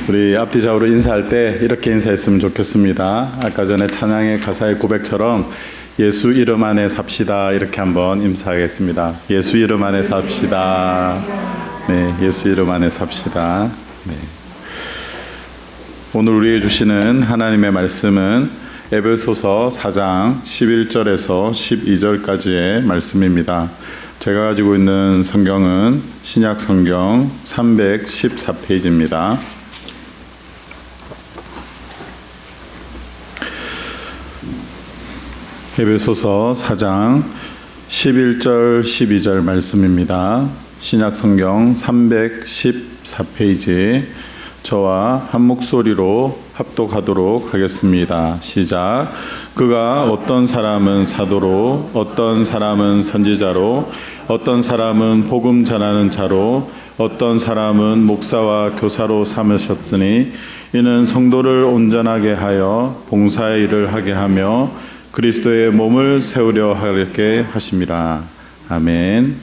우리 앞뒤 좌우로 인사할 때 이렇게 인사했으면 좋겠습니다. 아까 전에 찬양의 가사의 고백처럼 예수 이름 안에 삽시다 이렇게 한번 인사하겠습니다. 예수 이름 안에 삽시다. 네, 예수 이름 안에 삽시다. 네. 오늘 우리에게 주시는 하나님의 말씀은 에베소서 4장 11절에서 12절까지의 말씀입니다. 제가 가지고 있는 성경은 신약 성경 314페이지입니다. 에베소서 4장 11절 12절 말씀입니다. 신약 성경 314페이지 저와 한 목소리로 합독하도록 하겠습니다. 시작. 그가 어떤 사람은 사도로, 어떤 사람은 선지자로, 어떤 사람은 복음 전하는 자로, 어떤 사람은 목사와 교사로 삼으셨으니 이는 성도를 온전하게 하여 봉사의 일을 하게 하며 그리스도의 몸을 세우려 하게 하심이라. 아멘.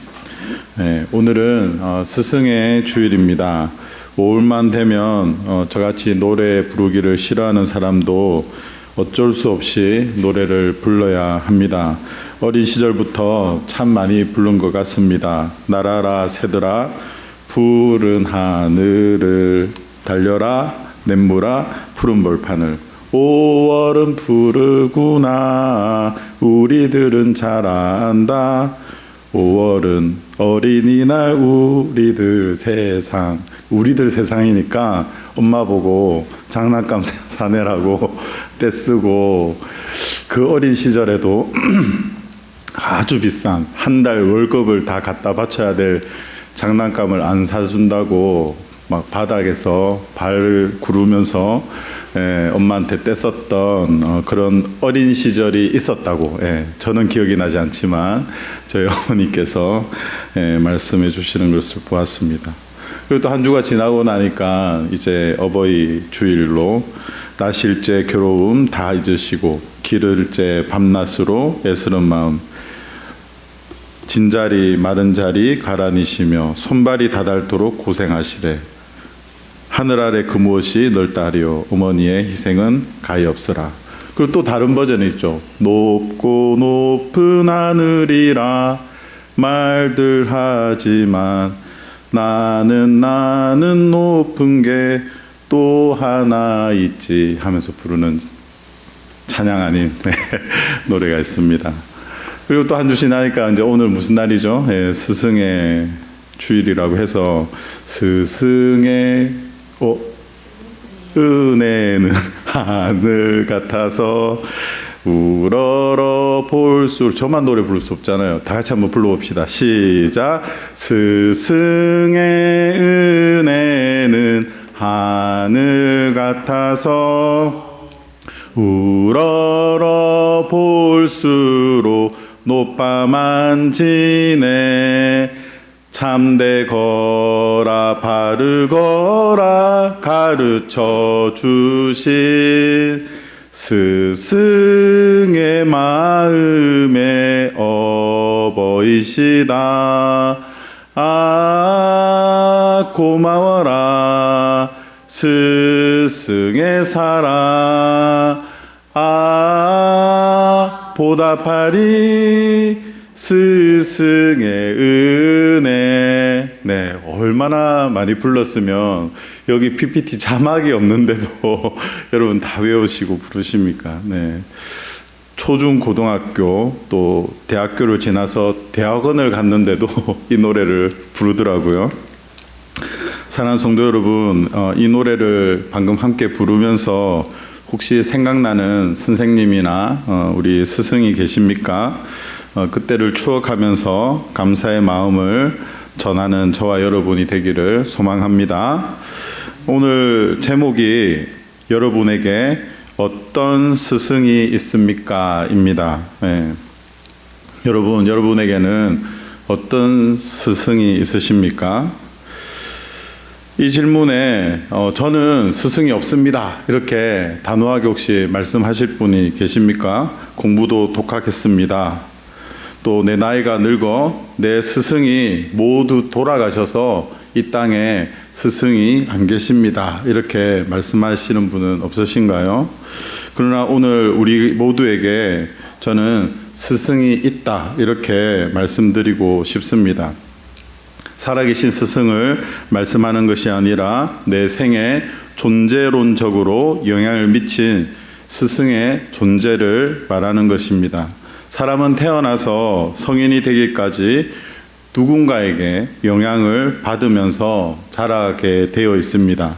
네, 오늘은 스승의 주일입니다. 5월만 되면 저같이 노래 부르기를 싫어하는 사람도 어쩔 수 없이 노래를 불러야 합니다. 어린 시절부터 참 많이 부른 것 같습니다. 날아라 새들아 푸른 하늘을 달려라 냇물아 푸른 벌판을 5월은 푸르구나 우리들은 잘 안다 5월은 어린이날 우리들 세상이니까 엄마 보고 장난감 사내라고 떼쓰고 그 어린 시절에도 아주 비싼 한 달 월급을 다 갖다 바쳐야 될 장난감을 안 사준다고 막 바닥에서 발 구르면서 엄마한테 떼썼던 그런 어린 시절이 있었다고 저는 기억이 나지 않지만 저희 어머니께서 말씀해 주시는 것을 보았습니다. 그리고 또 한 주가 지나고 나니까 이제 어버이 주일로 나실제 괴로움 다 잊으시고 기를제 밤낮으로 애쓰는 마음 진자리 마른 자리 가라니시며 손발이 다닳도록 고생하시래 하늘 아래 그 무엇이 넓다 하리요 어머니의 희생은 가히 없으라. 그리고 또 다른 버전이 있죠. 높고 높은 하늘이라 말들 하지만 나는 높은 게 또 하나 있지 하면서 부르는 찬양 아닌 노래가 있습니다. 그리고 또 한 주 지나니까 이제 오늘 무슨 날이죠? 스승의 주일이라고 해서 스승의 은혜는 하늘 같아서 우러러 볼수록 저만 노래 부를 수 없잖아요. 다 같이 한번 불러봅시다. 시작. 스승의 은혜는 하늘 같아서 우러러 볼수록 높아 만지네 참되거라 바르거라 가르쳐 주신 스승의 마음에 어버이시다. 아 고마워라 스승의 사랑 아 보답하리 스승의 은혜. 네, 얼마나 많이 불렀으면 여기 PPT 자막이 없는데도 여러분 다 외우시고 부르십니까? 네. 초중 고등학교 또 대학교를 지나서 대학원을 갔는데도 이 노래를 부르더라고요. 사랑하는 성도 여러분, 이 노래를 방금 함께 부르면서 혹시 생각나는 선생님이나 우리 스승이 계십니까? 그때를 추억하면서 감사의 마음을 전하는 저와 여러분이 되기를 소망합니다. 오늘 제목이 여러분에게 어떤 스승이 있습니까? 입니다. 여러분에게는 어떤 스승이 있으십니까? 이 질문에 저는 스승이 없습니다 이렇게 단호하게 혹시 말씀하실 분이 계십니까? 공부도 독학했습니다. 또 내 나이가 늙어 내 스승이 모두 돌아가셔서 이 땅에 스승이 안 계십니다. 이렇게 말씀하시는 분은 없으신가요? 그러나 오늘 우리 모두에게 저는 스승이 있다 이렇게 말씀드리고 싶습니다. 살아계신 스승을 말씀하는 것이 아니라 내 생에 존재론적으로 영향을 미친 스승의 존재를 말하는 것입니다. 사람은 태어나서 성인이 되기까지 누군가에게 영향을 받으면서 자라게 되어 있습니다.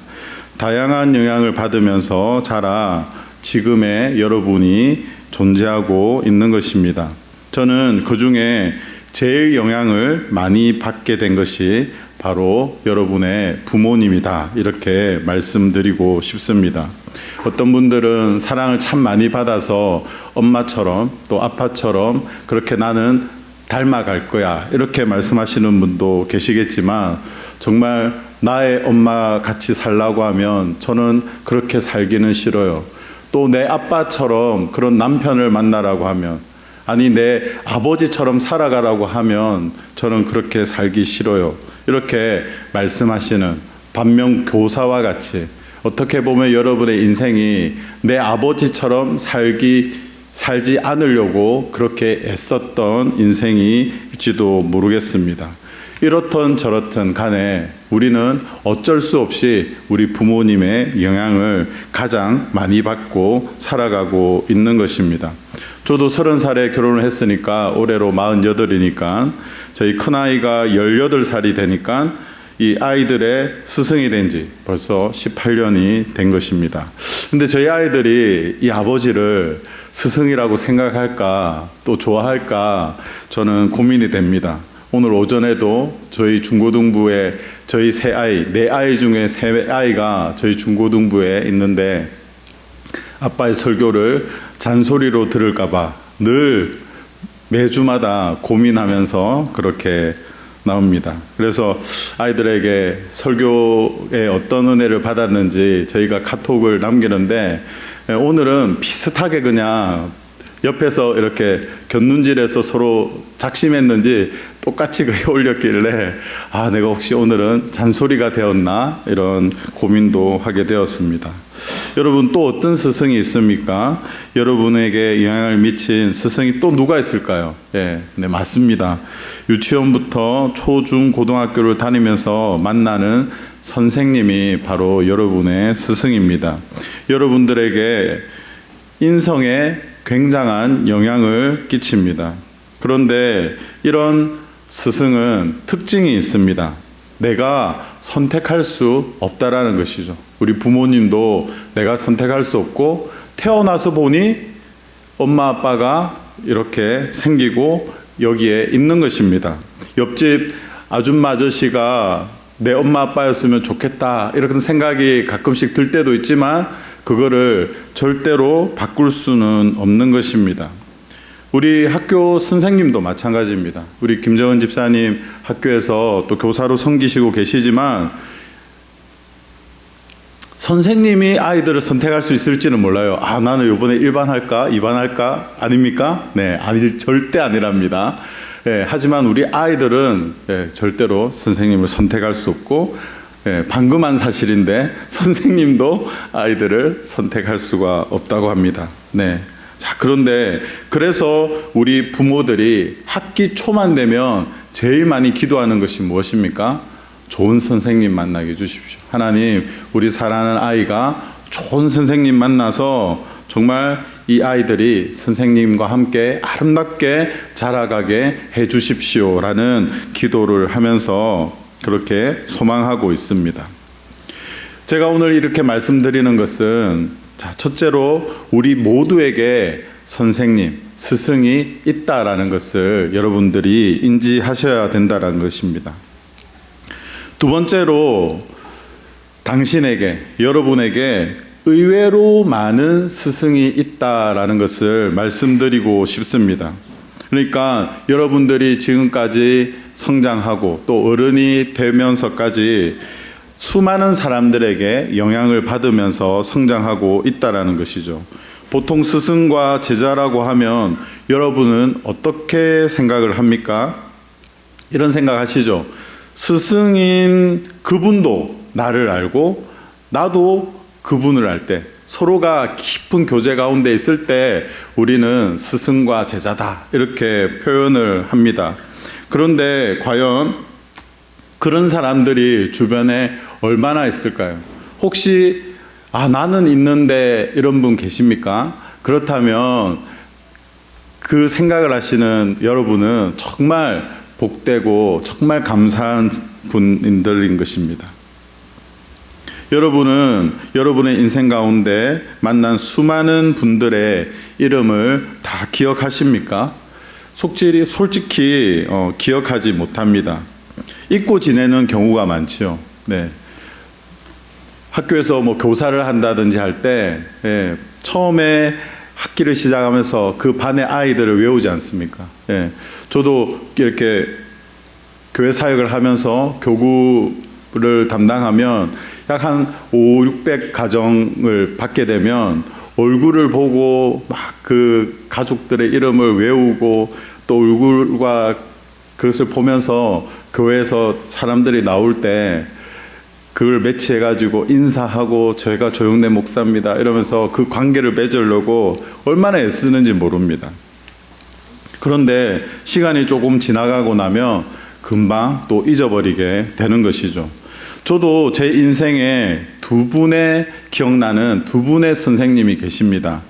다양한 영향을 받으면서 자라 지금의 여러분이 존재하고 있는 것입니다. 저는 그 중에 제일 영향을 많이 받게 된 것이 바로 여러분의 부모님이다 이렇게 말씀드리고 싶습니다. 어떤 분들은 사랑을 참 많이 받아서 엄마처럼 또 아빠처럼 그렇게 나는 닮아갈 거야 이렇게 말씀하시는 분도 계시겠지만 정말 나의 엄마 같이 살라고 하면 저는 그렇게 살기는 싫어요. 또 내 아빠처럼 그런 남편을 만나라고 하면 아니 내 아버지처럼 살아가라고 하면 저는 그렇게 살기 싫어요. 이렇게 말씀하시는 반면 교사와 같이 어떻게 보면 여러분의 인생이 내 아버지처럼 살지 않으려고 그렇게 애썼던 인생일지도 모르겠습니다. 이렇든 저렇든 간에 우리는 어쩔 수 없이 우리 부모님의 영향을 가장 많이 받고 살아가고 있는 것입니다. 저도 30살에 결혼을 했으니까 올해로 48이니까 저희 큰아이가 18살이 되니까 이 아이들의 스승이 된 지 벌써 18년이 된 것입니다. 근데 저희 아이들이 이 아버지를 스승이라고 생각할까 또 좋아할까 저는 고민이 됩니다. 오늘 오전에도 저희 중고등부에 저희 네 아이 중에 3아이가 저희 중고등부에 있는데 아빠의 설교를 잔소리로 들을까봐 늘 매주마다 고민하면서 그렇게 나옵니다. 그래서 아이들에게 설교에 어떤 은혜를 받았는지 저희가 카톡을 남기는데 오늘은 비슷하게 그냥 옆에서 이렇게 곁눈질해서 서로 작심했는지 똑같이 그게 올렸길래 내가 혹시 오늘은 잔소리가 되었나 이런 고민도 하게 되었습니다. 여러분 또 어떤 스승이 있습니까? 여러분에게 영향을 미친 스승이 또 누가 있을까요? 네, 맞습니다. 유치원부터 초, 중, 고등학교를 다니면서 만나는 선생님이 바로 여러분의 스승입니다. 여러분들에게 인성에 굉장한 영향을 끼칩니다. 그런데 이런 스승은 특징이 있습니다. 내가 선택할 수 없다라는 것이죠. 우리 부모님도 내가 선택할 수 없고 태어나서 보니 엄마 아빠가 이렇게 생기고 여기에 있는 것입니다. 옆집 아줌마 아저씨가 내 엄마 아빠였으면 좋겠다 이런 생각이 가끔씩 들 때도 있지만 그거를 절대로 바꿀 수는 없는 것입니다. 우리 학교 선생님도 마찬가지입니다. 우리 김정은 집사님 학교에서 또 교사로 섬기시고 계시지만 선생님이 아이들을 선택할 수 있을지는 몰라요. 나는 이번에 1반 할까? 2반 할까? 아닙니까? 네, 절대 아니랍니다. 하지만 우리 아이들은 절대로 선생님을 선택할 수 없고 방금 한 사실인데 선생님도 아이들을 선택할 수가 없다고 합니다. 네. 자, 그런데 그래서 우리 부모들이 학기 초만 되면 제일 많이 기도하는 것이 무엇입니까? 좋은 선생님 만나게 해주십시오. 하나님, 우리 사랑하는 아이가 좋은 선생님 만나서 정말 이 아이들이 선생님과 함께 아름답게 자라가게 해주십시오라는 기도를 하면서 그렇게 소망하고 있습니다. 제가 오늘 이렇게 말씀드리는 것은 첫째로 우리 모두에게 선생님, 스승이 있다라는 것을 여러분들이 인지하셔야 된다는 것입니다. 두 번째로 당신에게, 여러분에게 의외로 많은 스승이 있다라는 것을 말씀드리고 싶습니다. 그러니까 여러분들이 지금까지 성장하고 또 어른이 되면서까지 수많은 사람들에게 영향을 받으면서 성장하고 있다라는 것이죠. 보통 스승과 제자라고 하면 여러분은 어떻게 생각을 합니까? 이런 생각 하시죠? 스승인 그분도 나를 알고 나도 그분을 알 때, 서로가 깊은 교제 가운데 있을 때 우리는 스승과 제자다 이렇게 표현을 합니다. 그런데 과연 그런 사람들이 주변에 얼마나 있을까요? 혹시 나는 있는데 이런 분 계십니까? 그렇다면 그 생각을 하시는 여러분은 정말 복되고 정말 감사한 분들인 것입니다. 여러분은 여러분의 인생 가운데 만난 수많은 분들의 이름을 다 기억하십니까? 솔직히 기억하지 못합니다. 잊고 지내는 경우가 많지요. 네. 학교에서 교사를 한다든지 할 때 처음에 학기를 시작하면서 그 반의 아이들을 외우지 않습니까? 저도 이렇게 교회 사역을 하면서 교구를 담당하면 약 한 500, 600 가정을 받게 되면 얼굴을 보고 막 그 가족들의 이름을 외우고 또 얼굴과 그것을 보면서 교회에서 사람들이 나올 때 그걸 매치해가지고 인사하고 저희가 조영래 목사입니다 이러면서 그 관계를 맺으려고 얼마나 애쓰는지 모릅니다. 그런데 시간이 조금 지나가고 나면 금방 또 잊어버리게 되는 것이죠. 저도 제 인생에 기억나는 두 분의 선생님이 계십니다.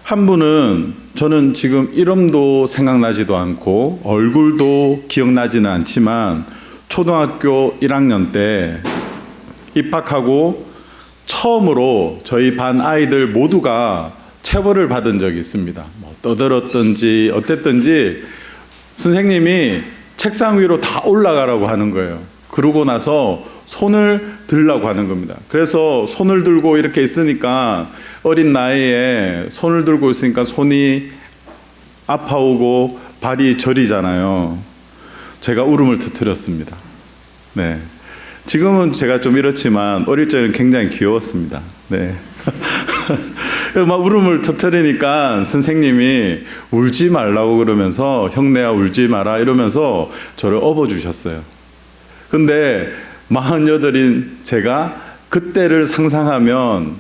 한 분은 저는 지금 이름도 생각나지도 않고 얼굴도 기억나지는 않지만 초등학교 1학년 때 입학하고 처음으로 저희 반 아이들 모두가 체벌을 받은 적이 있습니다. 떠들었든지 어땠든지 선생님이 책상 위로 다 올라가라고 하는 거예요. 그러고 나서 손을 들라고 하는 겁니다. 그래서 손을 들고 이렇게 있으니까 어린 나이에 손을 들고 있으니까 손이 아파오고 발이 저리잖아요. 제가 울음을 터뜨렸습니다. 네. 지금은 제가 좀 이렇지만 어릴 적에는 굉장히 귀여웠습니다. 네. 막 울음을 터뜨리니까 선생님이 울지 말라고 그러면서 형네야 울지 마라 이러면서 저를 업어주셨어요. 근데 48인 제가 그때를 상상하면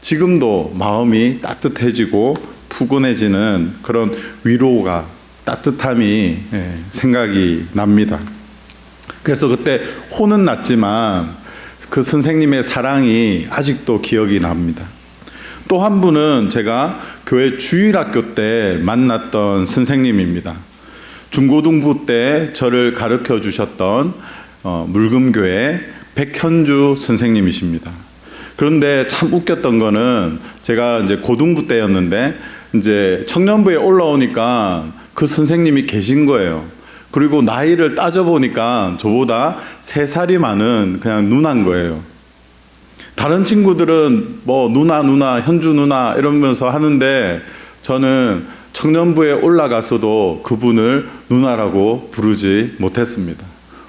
지금도 마음이 따뜻해지고 푸근해지는 그런 위로가 따뜻함이 생각이 납니다. 그래서 그때 혼은 났지만 그 선생님의 사랑이 아직도 기억이 납니다. 또 한 분은 제가 교회 주일학교 때 만났던 선생님입니다. 중고등부 때 저를 가르쳐 주셨던 물금교회 백현주 선생님이십니다. 그런데 참 웃겼던 거는 제가 이제 고등부 때였는데 이제 청년부에 올라오니까 그 선생님이 계신 거예요. 그리고 나이를 따져보니까 저보다 3살이 많은 그냥 누나인 거예요. 다른 친구들은 누나, 현주 누나 이러면서 하는데 저는 청년부에 올라가서도 그분을 누나라고 부르지 못했습니다.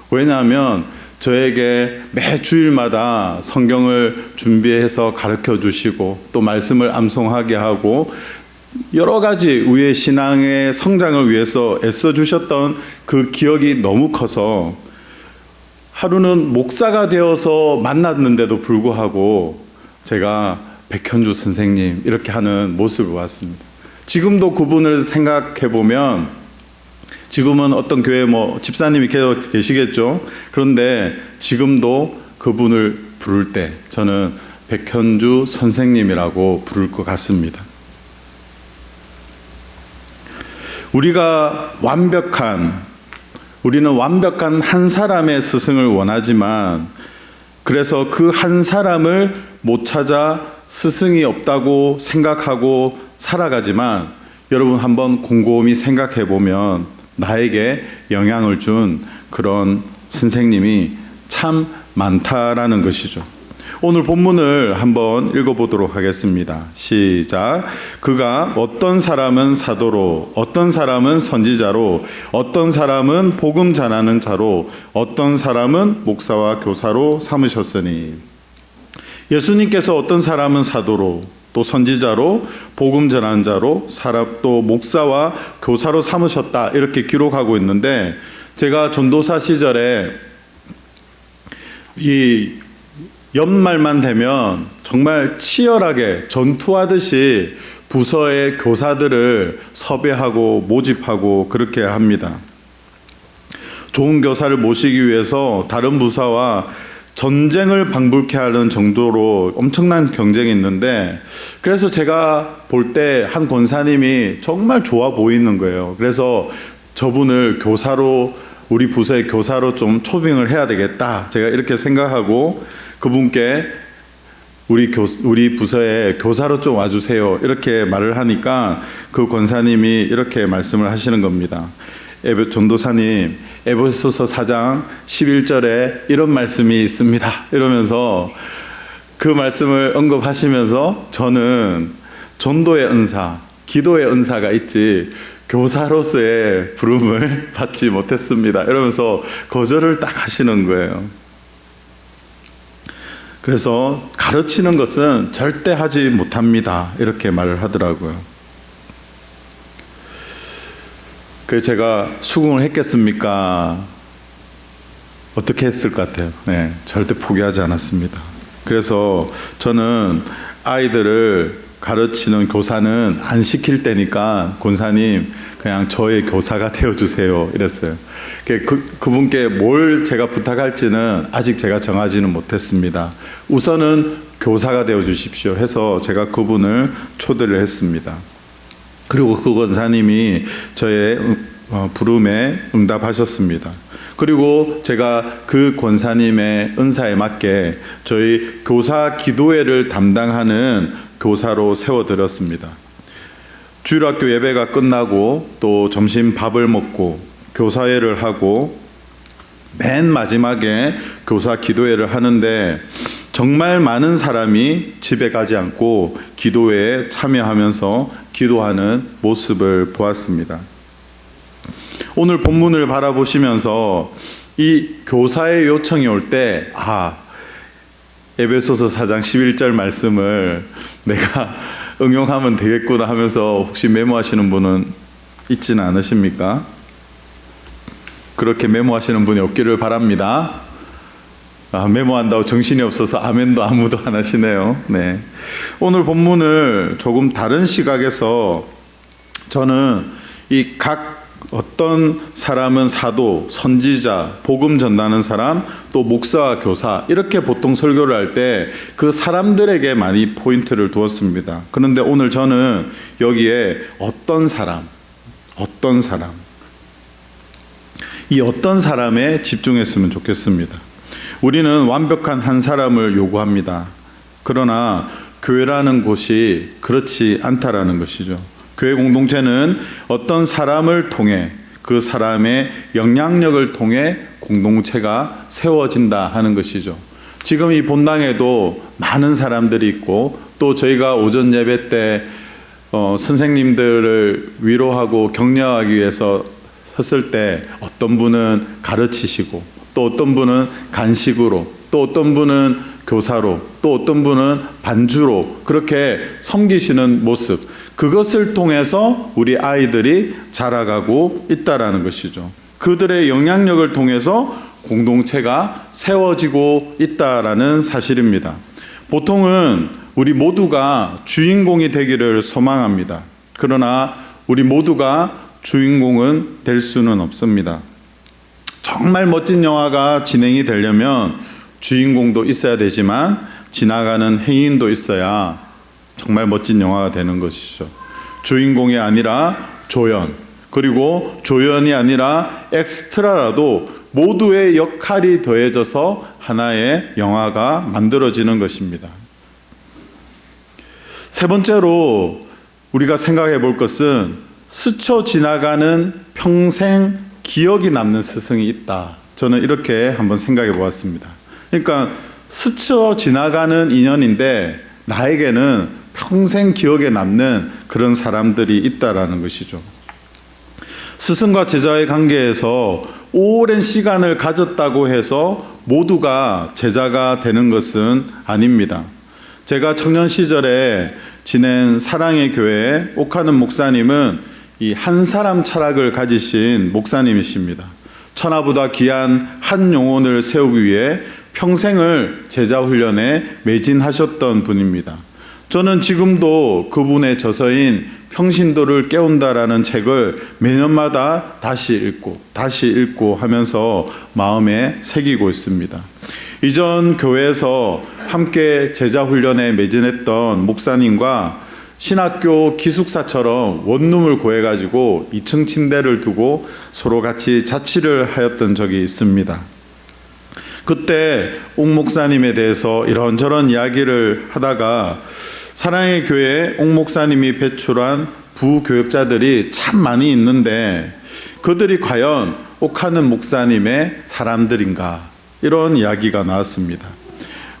왜냐하면 저에게 매 주일마다 성경을 준비해서 가르쳐 주시고 또 말씀을 암송하게 하고 여러 가지 우리의 신앙의 성장을 위해서 애써 주셨던 그 기억이 너무 커서 하루는 목사가 되어서 만났는데도 불구하고 제가 백현주 선생님 이렇게 하는 모습을 봤습니다. 지금도 그분을 생각해 보면 지금은 어떤 교회 집사님이 계시겠죠. 그런데 지금도 그분을 부를 때 저는 백현주 선생님이라고 부를 것 같습니다. 우리는 완벽한 한 사람의 스승을 원하지만 그래서 그 한 사람을 못 찾아 스승이 없다고 생각하고 살아가지만 여러분 한번 곰곰이 생각해 보면 나에게 영향을 준 그런 선생님이 참 많다라는 것이죠. 오늘 본문을 한번 읽어보도록 하겠습니다. 시작. 그가 어떤 사람은 사도로, 어떤 사람은 선지자로, 어떤 사람은 복음 전하는 자로, 어떤 사람은 목사와 교사로 삼으셨으니. 예수님께서 어떤 사람은 사도로, 또 선지자로, 복음 전환자로, 또 목사와 교사로 삼으셨다, 이렇게 기록하고 있는데, 제가 전도사 시절에 이 연말만 되면 정말 치열하게 전투하듯이 부서의 교사들을 섭외하고 모집하고 그렇게 합니다. 좋은 교사를 모시기 위해서 다른 부서와 전쟁을 방불케 하는 정도로 엄청난 경쟁이 있는데, 그래서 제가 볼 때 한 권사님이 정말 좋아 보이는 거예요. 그래서 저분을 교사로, 우리 부서의 교사로 좀 초빙을 해야 되겠다, 제가 이렇게 생각하고 그분께 우리 부서에 교사로 좀 와주세요, 이렇게 말을 하니까 그 권사님이 이렇게 말씀을 하시는 겁니다. 전도사님, 에베소서 4장 11절에 이런 말씀이 있습니다, 이러면서 그 말씀을 언급하시면서 저는 전도의 은사, 기도의 은사가 있지 교사로서의 부름을 받지 못했습니다, 이러면서 거절을 딱 하시는 거예요. 그래서 가르치는 것은 절대 하지 못합니다, 이렇게 말을 하더라고요. 그래서 제가 수긍을 했겠습니까? 어떻게 했을 것 같아요? 네, 절대 포기하지 않았습니다. 그래서 저는 아이들을 가르치는 교사는 안 시킬 때니까 권사님 그냥 저의 교사가 되어주세요, 이랬어요. 그분께 뭘 제가 부탁할지는 아직 제가 정하지는 못했습니다. 우선은 교사가 되어주십시오 해서 제가 그분을 초대를 했습니다. 그리고 그 권사님이 저의 부름에 응답하셨습니다. 그리고 제가 그 권사님의 은사에 맞게 저희 교사 기도회를 담당하는 교사로 세워드렸습니다. 주일학교 예배가 끝나고 또 점심 밥을 먹고 교사회를 하고 맨 마지막에 교사 기도회를 하는데 정말 많은 사람이 집에 가지 않고 기도회에 참여하면서 기도하는 모습을 보았습니다. 오늘 본문을 바라보시면서 이 교사의 요청이 올 때, 에베소서 4장 11절 말씀을 내가 응용하면 되겠구나 하면서 혹시 메모하시는 분은 있지는 않으십니까? 그렇게 메모하시는 분이 없기를 바랍니다. 메모한다고 정신이 없어서 아멘도 아무도 안 하시네요. 네. 오늘 본문을 조금 다른 시각에서 저는 이 각 어떤 사람은 사도, 선지자, 복음 전하는 사람, 또 목사와 교사, 이렇게 보통 설교를 할 때 그 사람들에게 많이 포인트를 두었습니다. 그런데 오늘 저는 여기에 어떤 사람, 이 어떤 사람에 집중했으면 좋겠습니다. 우리는 완벽한 한 사람을 요구합니다. 그러나 교회라는 곳이 그렇지 않다라는 것이죠. 교회 공동체는 어떤 사람을 통해, 그 사람의 영향력을 통해 공동체가 세워진다 하는 것이죠. 지금 이 본당에도 많은 사람들이 있고, 또 저희가 오전 예배 때 선생님들을 위로하고 격려하기 위해서 섰을 때 어떤 분은 가르치시고, 또 어떤 분은 간식으로, 또 어떤 분은 교사로, 또 어떤 분은 반주로 그렇게 섬기시는 모습, 그것을 통해서 우리 아이들이 자라가고 있다라는 것이죠. 그들의 영향력을 통해서 공동체가 세워지고 있다라는 사실입니다. 보통은 우리 모두가 주인공이 되기를 소망합니다. 그러나 우리 모두가 주인공은 될 수는 없습니다. 정말 멋진 영화가 진행이 되려면 주인공도 있어야 되지만 지나가는 행인도 있어야 정말 멋진 영화가 되는 것이죠. 주인공이 아니라 조연, 그리고 조연이 아니라 엑스트라라도 모두의 역할이 더해져서 하나의 영화가 만들어지는 것입니다. 세 번째로 우리가 생각해 볼 것은 스쳐 지나가는 평생 기억이 남는 스승이 있다. 저는 이렇게 한번 생각해 보았습니다. 그러니까 스쳐 지나가는 인연인데 나에게는 평생 기억에 남는 그런 사람들이 있다라는 것이죠. 스승과 제자의 관계에서 오랜 시간을 가졌다고 해서 모두가 제자가 되는 것은 아닙니다. 제가 청년 시절에 지낸 사랑의 교회 옥하는 목사님은 이 한 사람 철학을 가지신 목사님이십니다. 천하보다 귀한 한 영혼을 세우기 위해 평생을 제자 훈련에 매진하셨던 분입니다. 저는 지금도 그분의 저서인 평신도를 깨운다라는 책을 매년마다 다시 읽고 하면서 마음에 새기고 있습니다. 이전 교회에서 함께 제자 훈련에 매진했던 목사님과 신학교 기숙사처럼 원룸을 구해가지고 2층 침대를 두고 서로 같이 자취를 하였던 적이 있습니다. 그때 옥 목사님에 대해서 이런저런 이야기를 하다가 사랑의 교회에 옥 목사님이 배출한 부교역자들이 참 많이 있는데 그들이 과연 옥하는 목사님의 사람들인가, 이런 이야기가 나왔습니다.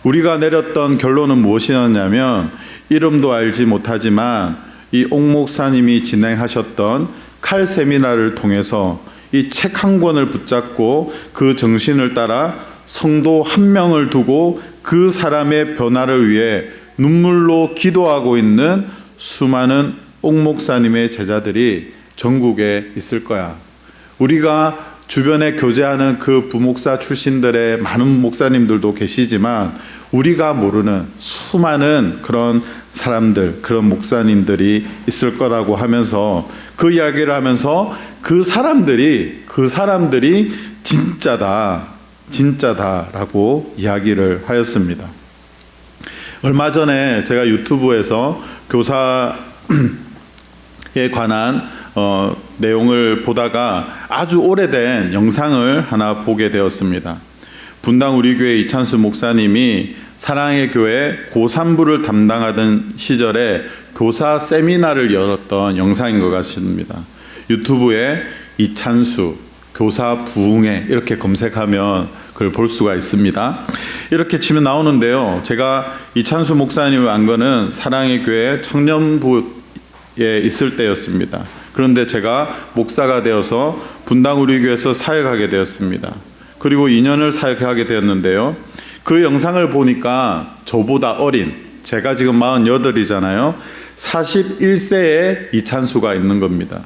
우리가 내렸던 결론은 무엇이었냐면, 이름도 알지 못하지만 이 옥 목사님이 진행하셨던 칼 세미나를 통해서 이 책 한 권을 붙잡고 그 정신을 따라 성도 한 명을 두고 그 사람의 변화를 위해 눈물로 기도하고 있는 수많은 옥 목사님의 제자들이 전국에 있을 거야. 우리가 주변에 교제하는 그 부목사 출신들의 많은 목사님들도 계시지만 우리가 모르는 수많은 그런 사람들, 그런 목사님들이 있을 거라고 하면서 그 이야기를 하면서 그 사람들이 진짜다라고 이야기를 하였습니다. 얼마 전에 제가 유튜브에서 교사에 관한 내용을 보다가 아주 오래된 영상을 하나 보게 되었습니다. 분당 우리교회 이찬수 목사님이 사랑의 교회 고3부를 담당하던 시절에 교사 세미나를 열었던 영상인 것 같습니다. 유튜브에 이찬수 교사 부흥회 이렇게 검색하면 그걸 볼 수가 있습니다. 이렇게 치면 나오는데요. 제가 이찬수 목사님을 안 거는 사랑의 교회 청년부에 있을 때였습니다. 그런데 제가 목사가 되어서 분당 우리교회에서 사역하게 되었습니다. 그리고 2년을 사역하게 되었는데요. 그 영상을 보니까 저보다 어린, 제가 지금 48이잖아요. 41세의 이찬수가 있는 겁니다.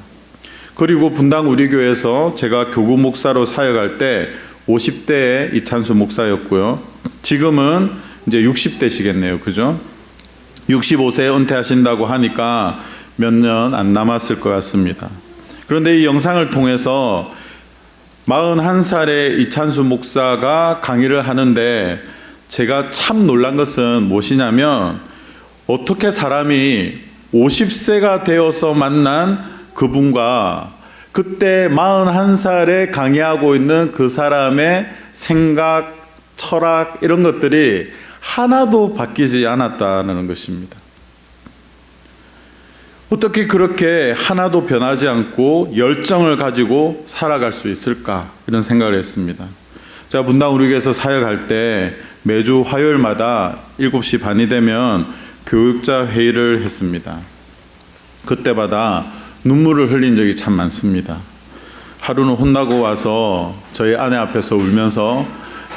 그리고 분당 우리교회에서 제가 교구 목사로 사역할 때 50대의 이찬수 목사였고요. 지금은 이제 60대시겠네요. 그죠? 65세에 은퇴하신다고 하니까 몇 년 안 남았을 것 같습니다. 그런데 이 영상을 통해서 41살의 이찬수 목사가 강의를 하는데 제가 참 놀란 것은 무엇이냐면, 어떻게 사람이 50세가 되어서 만난 그분과 그때 41살에 강의하고 있는 그 사람의 생각, 철학 이런 것들이 하나도 바뀌지 않았다는 것입니다. 어떻게 그렇게 하나도 변하지 않고 열정을 가지고 살아갈 수 있을까, 이런 생각을 했습니다. 제가 분당 우리교회에서 사역할 때 매주 화요일마다 7시 반이 되면 교육자 회의를 했습니다. 그때마다 눈물을 흘린 적이 참 많습니다. 하루는 혼나고 와서 저희 아내 앞에서 울면서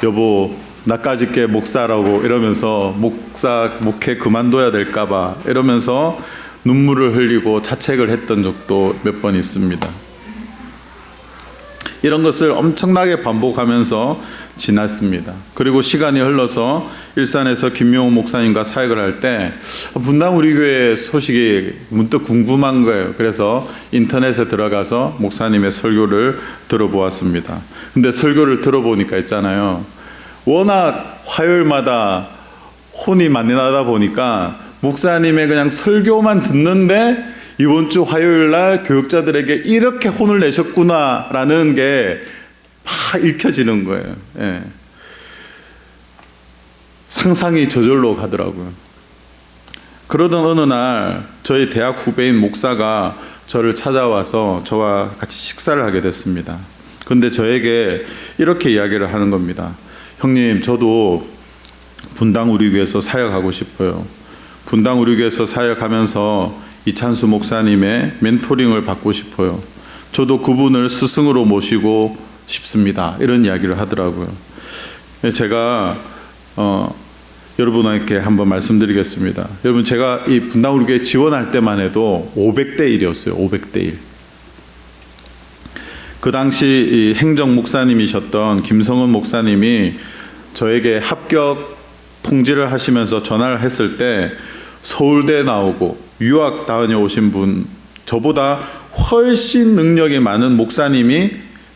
여보 나까짓게 목사라고 이러면서 목회 그만둬야 될까 봐 이러면서 눈물을 흘리고 자책을 했던 적도 몇 번 있습니다. 이런 것을 엄청나게 반복하면서 지났습니다. 그리고 시간이 흘러서 일산에서 김명호 목사님과 사역을 할 때 분당 우리 교회 소식이 문득 궁금한 거예요. 그래서 인터넷에 들어가서 목사님의 설교를 들어보았습니다. 근데 설교를 들어보니까 있잖아요. 워낙 화요일마다 혼이 많이 나다 보니까 목사님의 그냥 설교만 듣는데 이번 주 화요일 날 교육자들에게 이렇게 혼을 내셨구나라는 게 막 읽혀지는 거예요. 예. 상상이 저절로 가더라고요. 그러던 어느 날 저희 대학 후배인 목사가 저를 찾아와서 저와 같이 식사를 하게 됐습니다. 그런데 저에게 이렇게 이야기를 하는 겁니다. 형님, 저도 분당 우리교회에서 사역하고 싶어요. 분당 우리교회에서 사역하면서 이찬수 목사님의 멘토링을 받고 싶어요. 저도 그분을 스승으로 모시고 싶습니다. 이런 이야기를 하더라고요. 제가 여러분에게 한번 말씀드리겠습니다. 여러분, 제가 이 분당 우리 교회 지원할 때만 해도 500대 1이었어요. 500대 1. 그 당시 이 행정 목사님이셨던 김성은 목사님이 저에게 합격 통지를 하시면서 전화를 했을 때 서울대 나오고 유학 다녀오신 분, 저보다 훨씬 능력이 많은 목사님이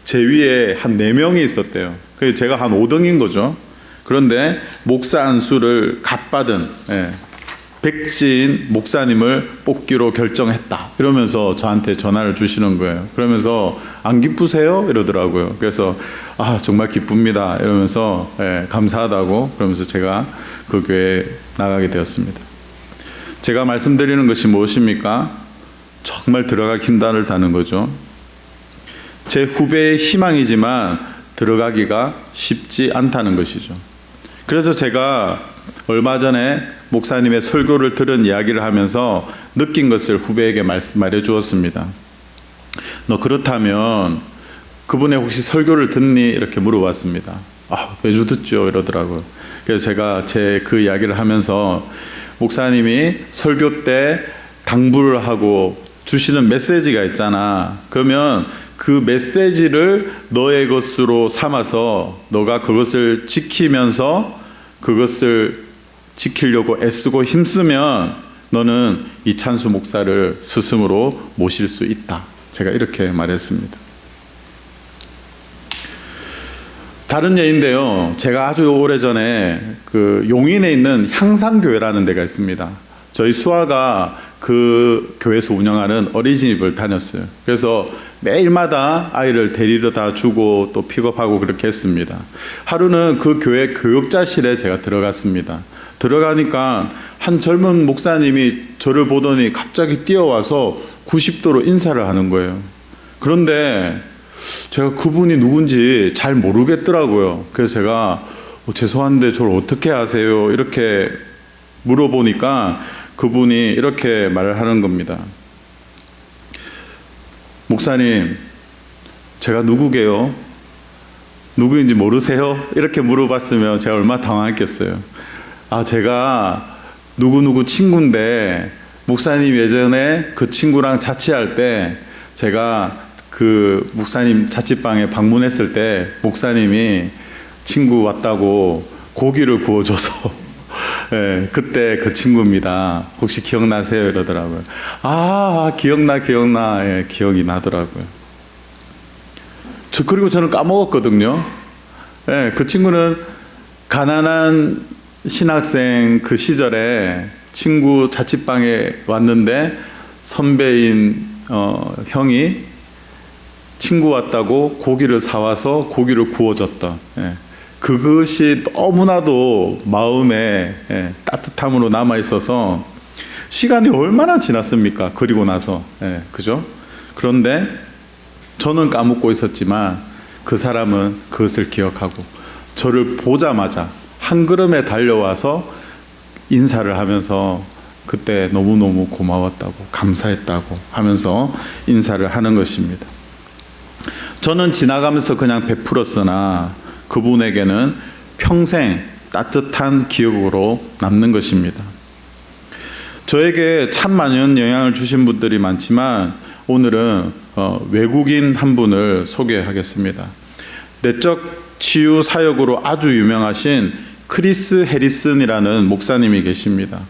제 위에 한 4명이 있었대요. 그래서 제가 한 5등인 거죠. 그런데 목사 안수를 갓받은 백지인 목사님을 뽑기로 결정했다 이러면서 저한테 전화를 주시는 거예요. 그러면서 안 기쁘세요? 이러더라고요. 그래서 정말 기쁩니다 이러면서 감사하다고 그러면서 제가 그 교회에 나가게 되었습니다. 제가 말씀드리는 것이 무엇입니까? 정말 들어가기 힘들다는 거죠. 제 후배의 희망이지만 들어가기가 쉽지 않다는 것이죠. 그래서 제가 얼마 전에 목사님의 설교를 들은 이야기를 하면서 느낀 것을 후배에게 말해 주었습니다. 너 그렇다면 그분의 혹시 설교를 듣니? 이렇게 물어봤습니다. 매주 듣죠 이러더라고요. 그래서 제가 그 이야기를 하면서 목사님이 설교 때 당부를 하고 주시는 메시지가 있잖아. 그러면 그 메시지를 너의 것으로 삼아서 너가 그것을 지키면서 그것을 지키려고 애쓰고 힘쓰면 너는 이찬수 목사를 스승으로 모실 수 있다. 제가 이렇게 말했습니다. 다른 예인데요. 제가 아주 오래전에 그 용인에 있는 향상교회라는 데가 있습니다. 저희 수아가 그 교회에서 운영하는 어린이집을 다녔어요. 그래서 매일마다 아이를 데리러 다 주고 또 픽업하고 그렇게 했습니다. 하루는 그 교회 교육자실에 제가 들어갔습니다. 들어가니까 한 젊은 목사님이 저를 보더니 갑자기 뛰어와서 90도로 인사를 하는 거예요. 그런데 제가 그분이 누군지 잘 모르겠더라고요. 그래서 제가 죄송한데 저를 어떻게 아세요? 이렇게 물어보니까 그분이 이렇게 말을 하는 겁니다. 목사님, 제가 누구게요? 누구인지 모르세요? 이렇게 물어봤으면 제가 얼마나 당황했겠어요. 제가 누구누구 친구인데 목사님 예전에 그 친구랑 자취할 때 제가 그 목사님 자취방에 방문했을 때 목사님이 친구 왔다고 고기를 구워줘서 그때 그 친구입니다. 혹시 기억나세요? 이러더라고요. 기억나. 기억이 나더라고요. 그리고 저는 까먹었거든요. 그 친구는 가난한 신학생 그 시절에 친구 자취방에 왔는데 선배인 형이 친구 왔다고 고기를 사와서 고기를 구워줬던 그것이 너무나도 마음에 따뜻함으로 남아있어서 시간이 얼마나 지났습니까? 그리고 나서 그죠? 그런데 저는 까먹고 있었지만 그 사람은 그것을 기억하고 저를 보자마자 한 걸음에 달려와서 인사를 하면서 그때 너무너무 고마웠다고 감사했다고 하면서 인사를 하는 것입니다. 저는 지나가면서 그냥 베풀었으나 그분에게는 평생 따뜻한 기억으로 남는 것입니다. 저에게 참 많은 영향을 주신 분들이 많지만 오늘은 외국인 한 분을 소개하겠습니다. 내적 치유 사역으로 아주 유명하신 크리스 해리슨이라는 목사님이 계십니다.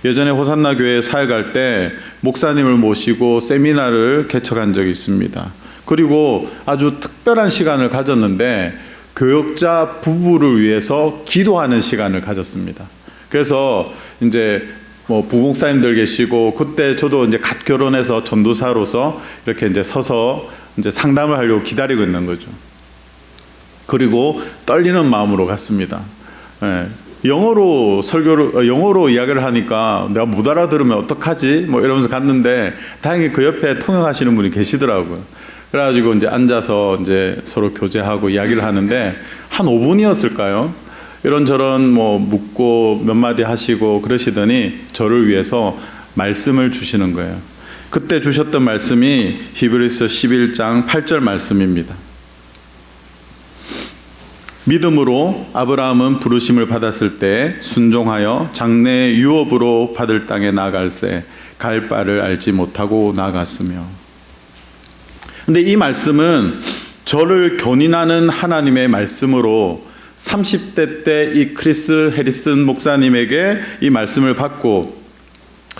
예전에 호산나 교회에 사역할 때 목사님을 모시고 세미나를 개척한 적이 있습니다. 그리고 아주 특별한 시간을 가졌는데 교역자 부부를 위해서 기도하는 시간을 가졌습니다. 그래서 이제 부목사님들 계시고 그때 저도 이제 갓 결혼해서 전도사로서 이렇게 이제 서서 이제 상담을 하려고 기다리고 있는 거죠. 그리고 떨리는 마음으로 갔습니다. 영어로 이야기를 하니까 내가 못 알아들으면 어떡하지? 이러면서 갔는데 다행히 그 옆에 통역하시는 분이 계시더라고요. 그래가지고 이제 앉아서 이제 서로 교제하고 이야기를 하는데 한 5분이었을까요? 이런저런 묻고 몇 마디 하시고 그러시더니 저를 위해서 말씀을 주시는 거예요. 그때 주셨던 말씀이 히브리서 11장 8절 말씀입니다. 믿음으로 아브라함은 부르심을 받았을 때 순종하여 장래의 유업으로 받을 땅에 나아갈새 갈 바를 알지 못하고 나아갔으며. 근데 이 말씀은 저를 견인하는 하나님의 말씀으로 30대 때 이 크리스 해리슨 목사님에게 이 말씀을 받고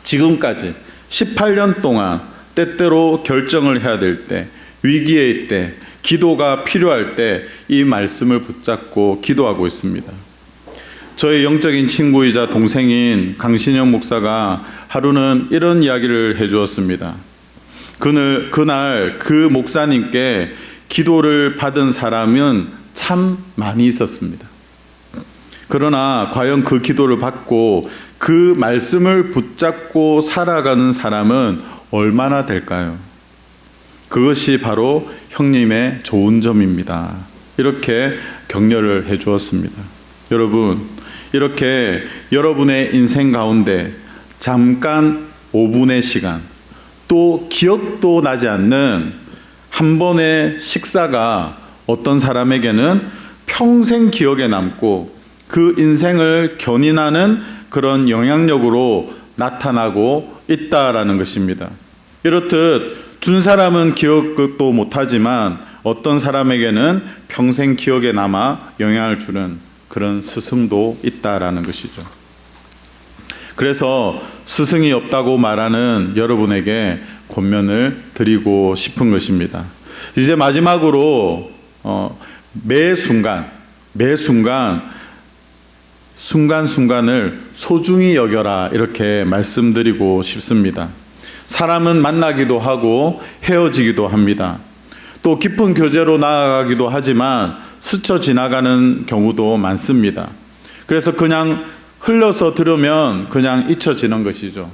지금까지 18년 동안 때때로 결정을 해야 될 때, 위기의 때, 기도가 필요할 때 이 말씀을 붙잡고 기도하고 있습니다. 저의 영적인 친구이자 동생인 강신영 목사가 하루는 이런 이야기를 해주었습니다. 그날 그 목사님께 기도를 받은 사람은 참 많이 있었습니다. 그러나 과연 그 기도를 받고 그 말씀을 붙잡고 살아가는 사람은 얼마나 될까요? 그것이 바로 형님의 좋은 점입니다. 이렇게 격려를 해 주었습니다. 여러분, 이렇게 여러분의 인생 가운데 잠깐 5분의 시간, 또 기억도 나지 않는 한 번의 식사가 어떤 사람에게는 평생 기억에 남고 그 인생을 견인하는 그런 영향력으로 나타나고 있다라는 것입니다. 이렇듯 준 사람은 기억도 못하지만 어떤 사람에게는 평생 기억에 남아 영향을 주는 그런 스승도 있다라는 것이죠. 그래서 스승이 없다고 말하는 여러분에게 권면을 드리고 싶은 것입니다. 이제 마지막으로 매 순간순간을 소중히 여겨라 이렇게 말씀드리고 싶습니다. 사람은 만나기도 하고 헤어지기도 합니다. 또 깊은 교제로 나아가기도 하지만 스쳐 지나가는 경우도 많습니다. 그래서 그냥 흘러서 들으면 그냥 잊혀지는 것이죠.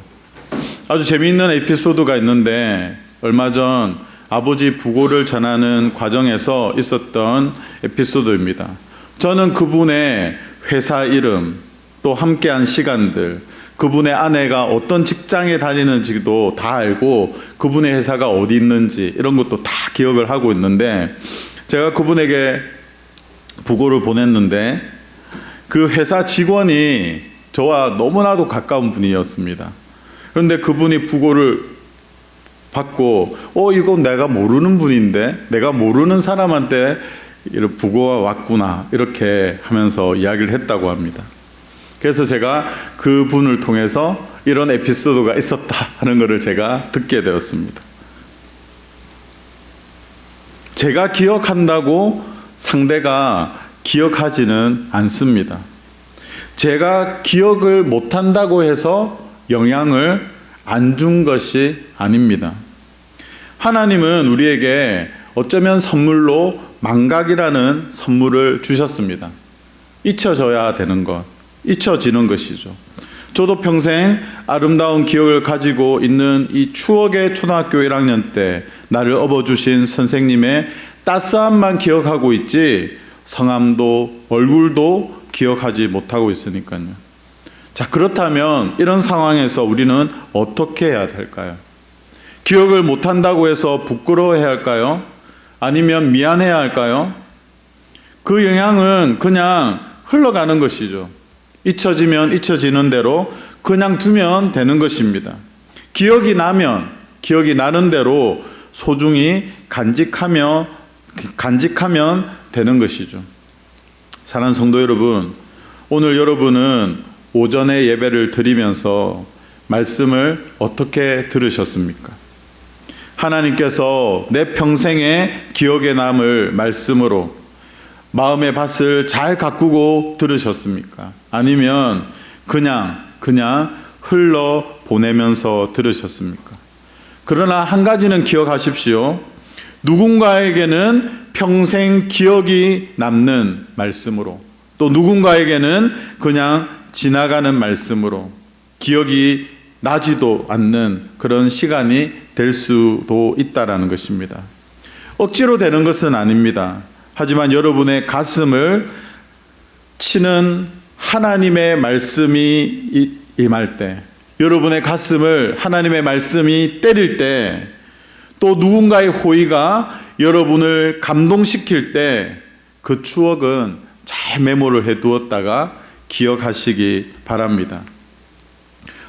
아주 재미있는 에피소드가 있는데 얼마 전 아버지 부고를 전하는 과정에서 있었던 에피소드입니다. 저는 그분의 회사 이름, 또 함께한 시간들, 그분의 아내가 어떤 직장에 다니는지도 다 알고 그분의 회사가 어디 있는지 이런 것도 다 기억을 하고 있는데, 제가 그분에게 부고를 보냈는데 그 회사 직원이 저와 너무나도 가까운 분이었습니다. 그런데 그분이 부고를 받고 이건 내가 모르는 분인데, 내가 모르는 사람한테 이런 부고가 왔구나 이렇게 하면서 이야기를 했다고 합니다. 그래서 제가 그분을 통해서 이런 에피소드가 있었다 하는 것을 제가 듣게 되었습니다. 제가 기억한다고 상대가 기억하지는 않습니다. 제가 기억을 못한다고 해서 영향을 안 준 것이 아닙니다. 하나님은 우리에게 어쩌면 선물로 망각이라는 선물을 주셨습니다. 잊혀져야 되는 것, 잊혀지는 것이죠. 저도 평생 아름다운 기억을 가지고 있는 이 추억의 초등학교 1학년 때 나를 업어주신 선생님의 따스함만 기억하고 있지 성함도 얼굴도 기억하지 못하고 있으니까요. 자, 그렇다면 이런 상황에서 우리는 어떻게 해야 될까요? 기억을 못한다고 해서 부끄러워해야 할까요? 아니면 미안해야 할까요? 그 영향은 그냥 흘러가는 것이죠. 잊혀지면 잊혀지는 대로 그냥 두면 되는 것입니다. 기억이 나는 대로 소중히 간직하면 되는 것이죠. 사랑하는 성도 여러분, 오늘 여러분은 오전에 예배를 드리면서 말씀을 어떻게 들으셨습니까? 하나님께서 내 평생에 기억에 남을 말씀으로 마음의 밭을 잘 가꾸고 들으셨습니까? 아니면 그냥 흘러 보내면서 들으셨습니까? 그러나 한 가지는 기억하십시오. 누군가에게는 평생 기억이 남는 말씀으로, 또 누군가에게는 그냥 지나가는 말씀으로 기억이 나지도 않는 그런 시간이 될 수도 있다라는 것입니다. 억지로 되는 것은 아닙니다. 하지만 여러분의 가슴을 치는 하나님의 말씀이 임할 때, 여러분의 가슴을 하나님의 말씀이 때릴 때, 또 누군가의 호의가 여러분을 감동시킬 때 그 추억은 잘 메모를 해 두었다가 기억하시기 바랍니다.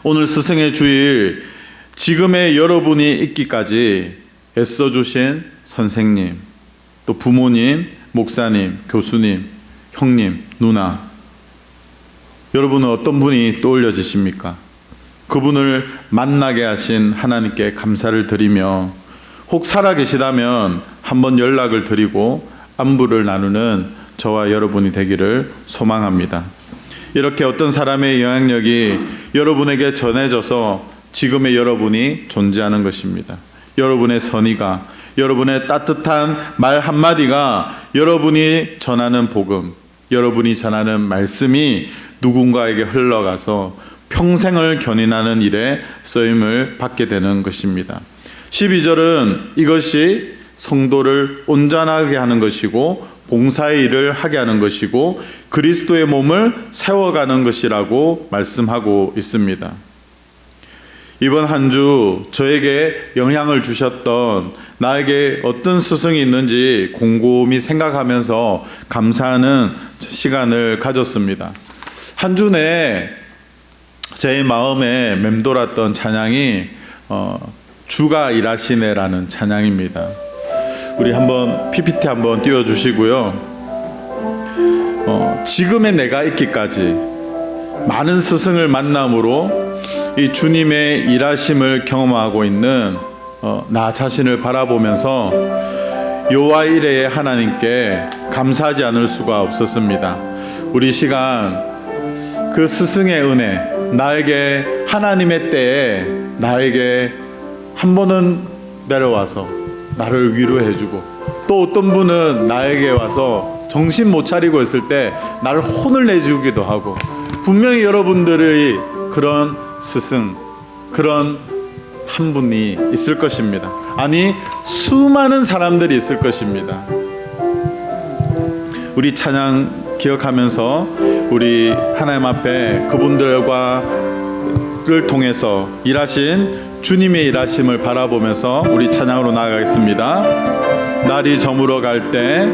오늘 스승의 주일, 지금의 여러분이 있기까지 애써주신 선생님, 또 부모님, 목사님, 교수님, 형님, 누나, 여러분은 어떤 분이 떠올려지십니까? 그분을 만나게 하신 하나님께 감사를 드리며, 혹 살아계시다면 한번 연락을 드리고 안부를 나누는 저와 여러분이 되기를 소망합니다. 이렇게 어떤 사람의 영향력이 여러분에게 전해져서 지금의 여러분이 존재하는 것입니다. 여러분의 선의가, 여러분의 따뜻한 말 한마디가, 여러분이 전하는 복음, 여러분이 전하는 말씀이 누군가에게 흘러가서 평생을 견인하는 일에 쓰임을 받게 되는 것입니다. 12절은 이것이 성도를 온전하게 하는 것이고 봉사의 일을 하게 하는 것이고 그리스도의 몸을 세워가는 것이라고 말씀하고 있습니다. 이번 한 주 저에게 영향을 주셨던, 나에게 어떤 스승이 있는지 곰곰이 생각하면서 감사하는 시간을 가졌습니다. 한 주 내에 제 마음에 맴돌았던 찬양이 주가 일하시네라는 찬양입니다. 우리 한번 PPT 한번 띄워주시고요. 지금의 내가 있기까지 많은 스승을 만남으로 이 주님의 일하심을 경험하고 있는 나 자신을 바라보면서 여호와 이레의 하나님께 감사하지 않을 수가 없었습니다. 우리 시간 그 스승의 은혜, 나에게 하나님의 때에 나에게 한 번은 내려와서 나를 위로해주고, 또 어떤 분은 나에게 와서 정신 못 차리고 있을 때 나를 혼을 내주기도 하고, 분명히 여러분들의 그런 스승, 그런 한 분이 있을 것입니다. 아니, 수많은 사람들이 있을 것입니다. 우리 찬양 기억하면서 우리 하나님 앞에 그분들과를 통해서 일하신 주님의 일하심을 바라보면서 우리 찬양으로 나아가겠습니다. 날이 저물어 갈 때,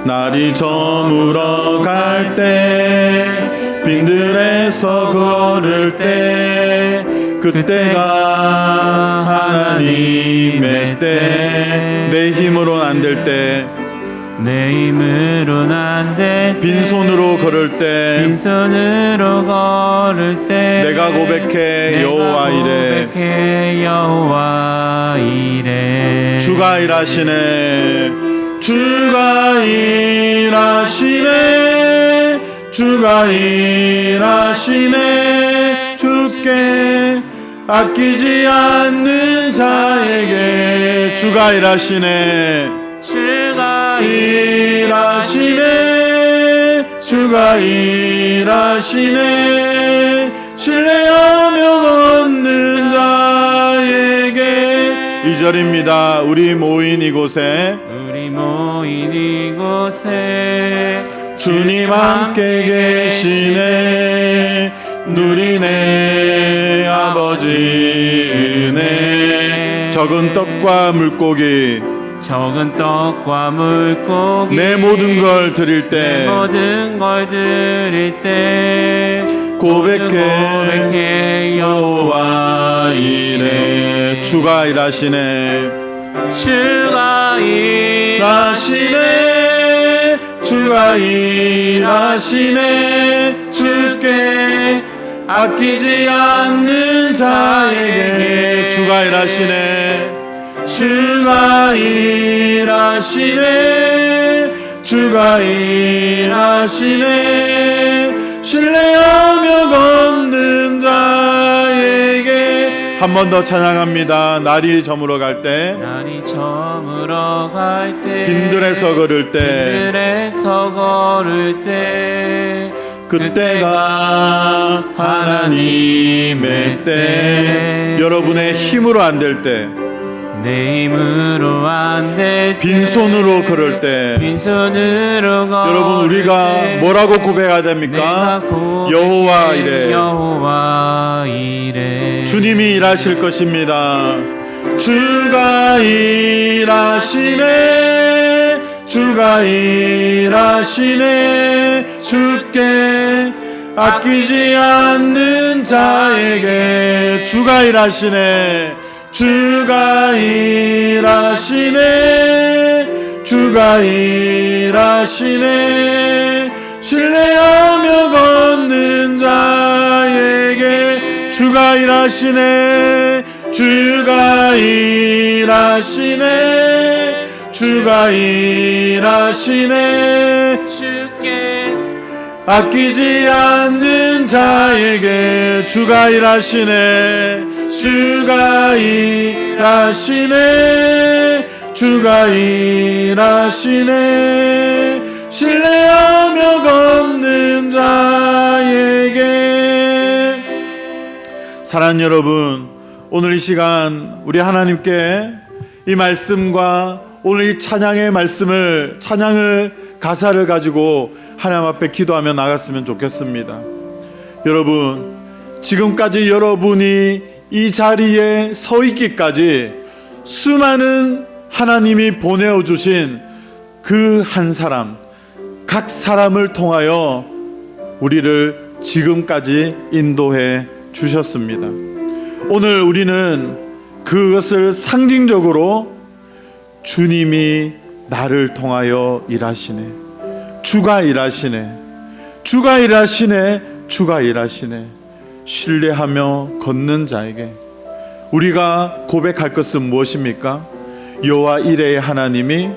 날이 저물어 갈 때, 빈들에서 걸을 때, 그때가 하나님의 때, 내 힘으로는 안 될 때, 내 힘으로는 안 될 때, 빈손으로 걸을 때, 빈손으로 걸을 때, 내가 고백해 여호와 이래, 고백해 여호와 이래. 주가 일하시네, 주가 일하시네, 주가 일하시네, 주께 아끼지 않는 자에게 주가 일하시네, 주가 일하시네, 주가 일하시네, 신뢰하며 얻는 자에게. 2절입니다. 우리 모인 이곳에, 우리 모인 이곳에 주님 함께 계시네, 누리네 아버지 은혜. 적은 떡과 물고기, 적은 떡과 물고기, 내 모든 걸 드릴 내 때, 모든 걸 드릴 때 고백해 여호와 이래. 주가 일하시네, 주가 일하시네, 주가 일하시네, 주께 아끼지 않는 자에게 주가 일하시네, 주가 일하시네, 주가 일하시네, 신뢰하며 걷는 자에게. 한 번 더 찬양합니다. 날이 저물어 갈 때, 날이 저물어 갈 때, 빈들에서 걸을 때, 빈들에서 걸을 때, 그때가 하나님의 때. 여러분의 힘으로 안 될 때, 내 힘으로 안 될 때, 빈손으로 걸을 때, 빈손으로 걸을 여러분 우리가 때, 뭐라고 고백해야 됩니까? 여호와 이래, 여호와 이래. 주님이 일하실 것입니다. 주가 일하시네, 주가 일하시네. 주께 아끼지 않는 자에게 주가 일하시네. 주가 일하시네. 주가 일하시네. 신뢰하며 걷는 자에게 주가 일하시네. 주가 일하시네. 주가 일하시네. 주께 아끼지 않는 자에게 주가 일하시네. 주가 일하시네. 주가 일하시네. 신뢰하며 걷는 자에게. 사랑하는 여러분, 오늘 이 시간 우리 하나님께 이 말씀과 오늘 이 찬양의 말씀을, 찬양을, 가사를 가지고 하나님 앞에 기도하며 나갔으면 좋겠습니다. 여러분, 지금까지 여러분이 이 자리에 서 있기까지 수많은 하나님이 보내어 주신 그 한 사람, 각 사람을 통하여 우리를 지금까지 인도해 주셨습니다. 오늘 우리는 그것을 상징적으로 주님이 나를 통하여 일하시네. 주가 일하시네. 주가 일하시네. 주가 일하시네. 신뢰하며 걷는 자에게 우리가 고백할 것은 무엇입니까? 여호와 이레의 하나님이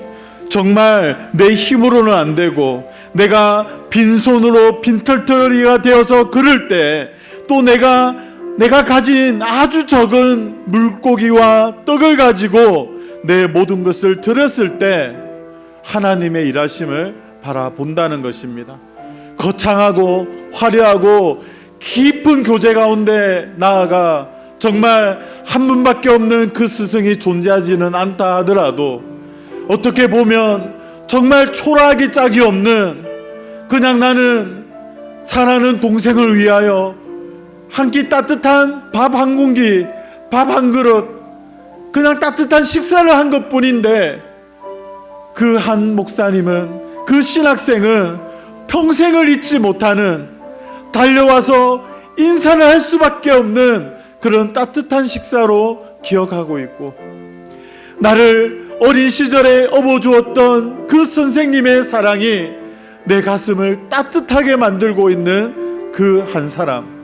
정말 내 힘으로는 안 되고 내가 빈손으로 빈털터리가 되어서 그럴 때 또 내가 가진 아주 적은 물고기와 떡을 가지고 내 모든 것을 드렸을 때 하나님의 일하심을 바라본다는 것입니다. 거창하고 화려하고 깊은 교제 가운데 나아가 정말 한 분밖에 없는 그 스승이 존재하지는 않다 하더라도 어떻게 보면 정말 초라하기 짝이 없는, 그냥 나는 사랑하는 동생을 위하여 한 끼 따뜻한 밥 한 공기, 밥 한 그릇, 그냥 따뜻한 식사를 한 것뿐인데 그 한 목사님은, 그 신학생은 평생을 잊지 못하는, 달려와서 인사를 할 수밖에 없는 그런 따뜻한 식사로 기억하고 있고, 나를 어린 시절에 업어주었던 그 선생님의 사랑이 내 가슴을 따뜻하게 만들고 있는 그 한 사람.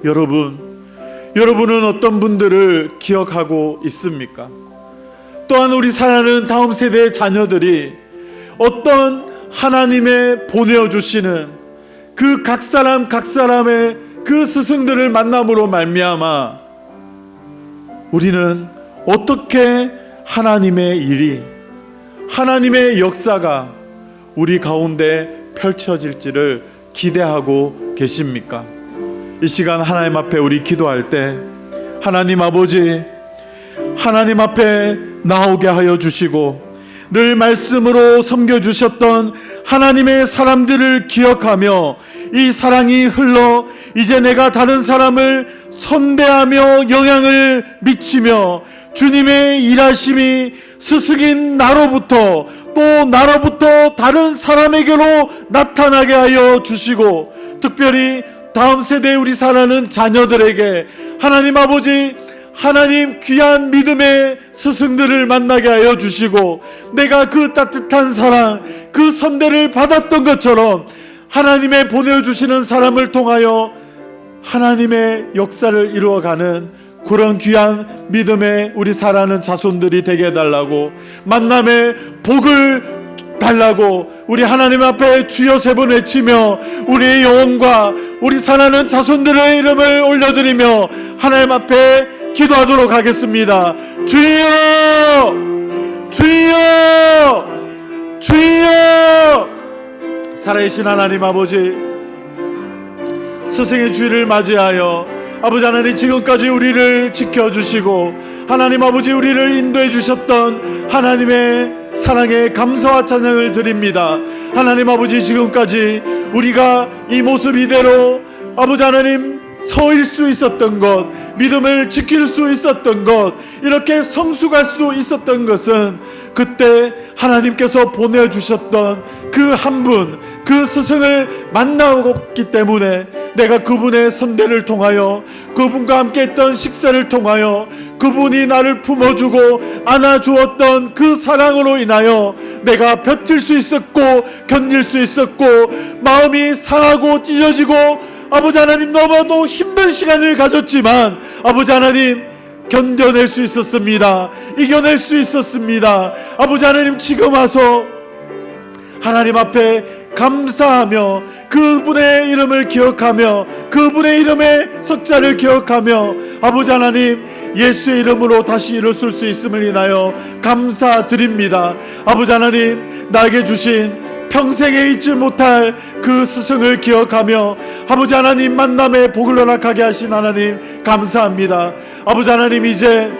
여러분은 어떤 분들을 기억하고 있습니까? 또한 우리 사랑하는 다음 세대의 자녀들이 어떤 하나님의 보내어 주시는 그 각 사람의 그 스승들을 만남으로 말미암아 우리는 어떻게 하나님의 일이, 하나님의 역사가 우리 가운데 펼쳐질지를 기대하고 계십니까? 이 시간 하나님 앞에 우리 기도할 때 하나님 아버지, 하나님 앞에 나오게 하여 주시고 늘 말씀으로 섬겨주셨던 하나님의 사람들을 기억하며 이 사랑이 흘러 이제 내가 다른 사람을 선대하며 영향을 미치며 주님의 일하심이 스승인 나로부터 또 나로부터 다른 사람에게로 나타나게 하여 주시고, 특별히 다음 세대에 우리 사랑하는 자녀들에게 하나님 아버지, 하나님 귀한 믿음의 스승들을 만나게 하여 주시고 내가 그 따뜻한 사랑, 그 선대를 받았던 것처럼 하나님의 보내주시는 사람을 통하여 하나님의 역사를 이루어가는 그런 귀한 믿음의 우리 사랑하는 자손들이 되게 해달라고, 만남의 복을 달라고 우리 하나님 앞에 주여 세 번 외치며 우리의 영혼과 우리 사랑하는 자손들의 이름을 올려드리며 하나님 앞에 기도하도록 하겠습니다. 주여, 주여, 주여. 살아계신 하나님 아버지, 스승의 주일을 맞이하여 아버지 하나님 지금까지 우리를 지켜주시고 하나님 아버지 우리를 인도해 주셨던 하나님의 사랑에 감사와 찬양을 드립니다. 하나님 아버지, 지금까지 우리가 이 모습 이대로 아버지 하나님 서일 수 있었던 것, 믿음을 지킬 수 있었던 것, 이렇게 성숙할 수 있었던 것은 그때 하나님께서 보내주셨던 그 한 분, 그 스승을 만나었기 때문에 내가 그분의 선대를 통하여, 그분과 함께 했던 식사를 통하여, 그분이 나를 품어주고 안아주었던 그 사랑으로 인하여 내가 버틸 수 있었고 견딜 수 있었고, 마음이 상하고 찢어지고 아버지 하나님 너무나도 힘든 시간을 가졌지만 아버지 하나님 견뎌낼 수 있었습니다. 이겨낼 수 있었습니다. 아버지 하나님 지금 와서 하나님 앞에 감사하며 그분의 이름을 기억하며 그분의 이름의 석자를 기억하며 아버지 하나님 예수의 이름으로 다시 일어설 수 있음을 인하여 감사드립니다. 아버지 하나님 나에게 주신 평생에 잊지 못할 그 스승을 기억하며 아버지 하나님 만남의 복을 허락하게 하신 하나님 감사합니다. 아버지 하나님 이제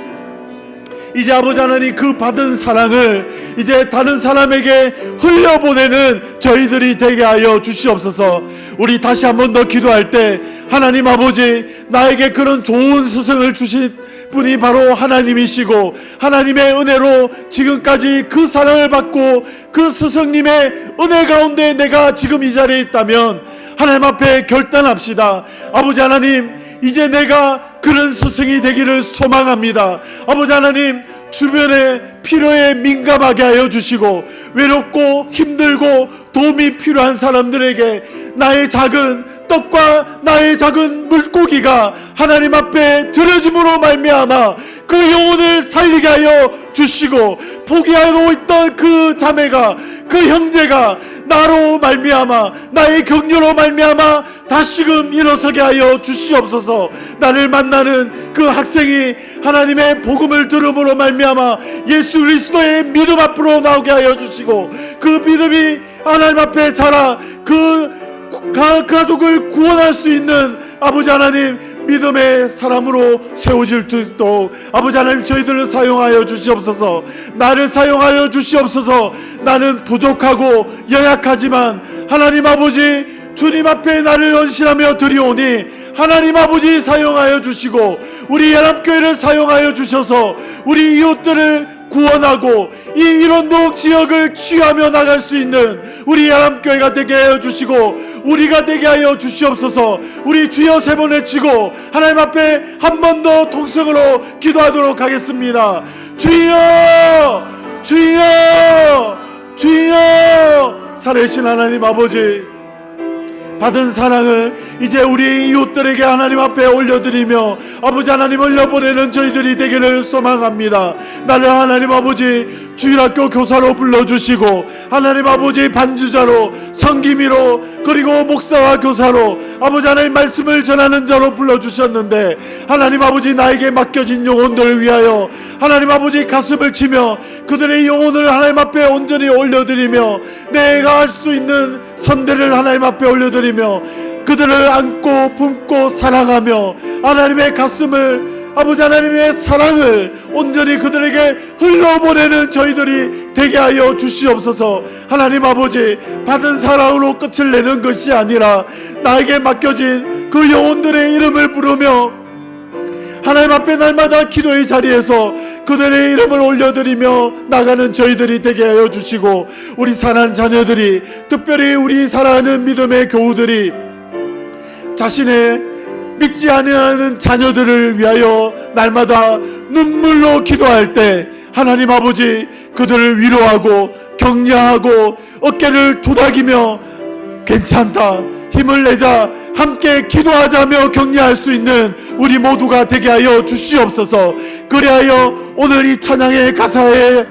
아버지 하나님 그 받은 사랑을 이제 다른 사람에게 흘려보내는 저희들이 되게 하여 주시옵소서. 우리 다시 한 번 더 기도할 때 하나님 아버지 나에게 그런 좋은 스승을 주신 분이 바로 하나님이시고 하나님의 은혜로 지금까지 그 사랑을 받고 그 스승님의 은혜 가운데 내가 지금 이 자리에 있다면 하나님 앞에 결단합시다. 아버지 하나님 이제 내가 그런 스승이 되기를 소망합니다. 아버지 하나님 주변의 필요에 민감하게 하여 주시고 외롭고 힘들고 도움이 필요한 사람들에게 나의 작은 떡과 나의 작은 물고기가 하나님 앞에 드려짐으로 말미암아 그 영혼을 살리게 하여 주시고, 포기하고 있던 그 자매가 그 형제가 나로 말미암아 나의 격려로 말미암아 다시금 일어서게 하여 주시옵소서. 나를 만나는 그 학생이 하나님의 복음을 들음으로 말미암아 예수 그리스도의 믿음 앞으로 나오게 하여 주시고, 그 믿음이 하나님 앞에 자라 그 가족을 구원할 수 있는 아버지 하나님 믿음의 사람으로 세워질 수 있도록 아버지 하나님 저희들을 사용하여 주시옵소서. 나를 사용하여 주시옵소서. 나는 부족하고 연약하지만 하나님 아버지 주님 앞에 나를 헌신하며 드리오니 하나님 아버지 사용하여 주시고 우리 연합교회를 사용하여 주셔서 우리 이웃들을 구원하고 이 일원동 지역을 취하며 나갈 수 있는 우리 연합교회가 되게 하여 주시고 우리가 되게 하여 주시옵소서. 우리 주여 세 번 외치고 하나님 앞에 한 번 더 통성으로 기도하도록 하겠습니다. 주여 주여 주여. 살아계신 하나님 아버지, 받은 사랑을 이제 우리 이웃들에게 하나님 앞에 올려드리며 아버지 하나님 올려보내는 저희들이 되기를 소망합니다. 나를 하나님 아버지 주일학교 교사로 불러주시고 하나님 아버지 반주자로 성김이로 그리고 목사와 교사로 아버지 하나님 말씀을 전하는 자로 불러주셨는데 하나님 아버지 나에게 맡겨진 영혼들을 위하여 하나님 아버지 가슴을 치며 그들의 영혼을 하나님 앞에 온전히 올려드리며 내가 할 수 있는 선대를 하나님 앞에 올려드리며 그들을 안고 품고 사랑하며 하나님의 가슴을 아버지 하나님의 사랑을 온전히 그들에게 흘러보내는 저희들이 되게 하여 주시옵소서. 하나님 아버지 받은 사랑으로 끝을 내는 것이 아니라 나에게 맡겨진 그 영혼들의 이름을 부르며 하나님 앞에 날마다 기도의 자리에서 그들의 이름을 올려드리며 나가는 저희들이 되게 하여 주시고 우리 사랑하는 자녀들이 특별히 우리 사랑하는 믿음의 교우들이 자신의 믿지 않는 자녀들을 위하여 날마다 눈물로 기도할 때 하나님 아버지 그들을 위로하고 격려하고 어깨를 도닥이며 괜찮다 힘을 내자 함께 기도하자며 격려할 수 있는 우리 모두가 되게 하여 주시옵소서. 그리하여 오늘 이 찬양의 가사에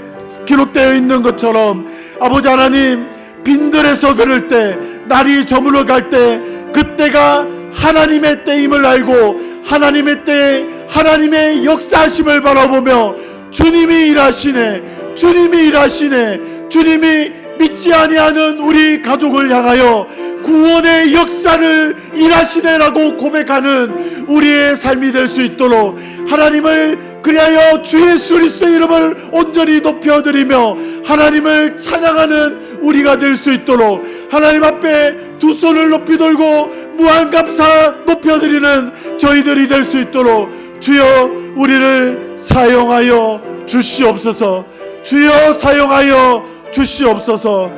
기록되어 있는 것처럼 아버지 하나님 빈들에서 걸을 때 날이 저물어 갈 때 그때가 하나님의 때임을 알고 하나님의 때에 하나님의 역사하심을 바라보며 주님이 일하시네 주님이 일하시네 주님이 믿지 아니하는 우리 가족을 향하여 구원의 역사를 일하시네라고 고백하는 우리의 삶이 될 수 있도록 하나님을 그리하여 주 예수 그리스도의 이름을 온전히 높여드리며 하나님을 찬양하는 우리가 될 수 있도록 하나님 앞에 두 손을 높이 들고 무한감사 높여드리는 저희들이 될 수 있도록 주여 우리를 사용하여 주시옵소서. 주여 사용하여 주시옵소서.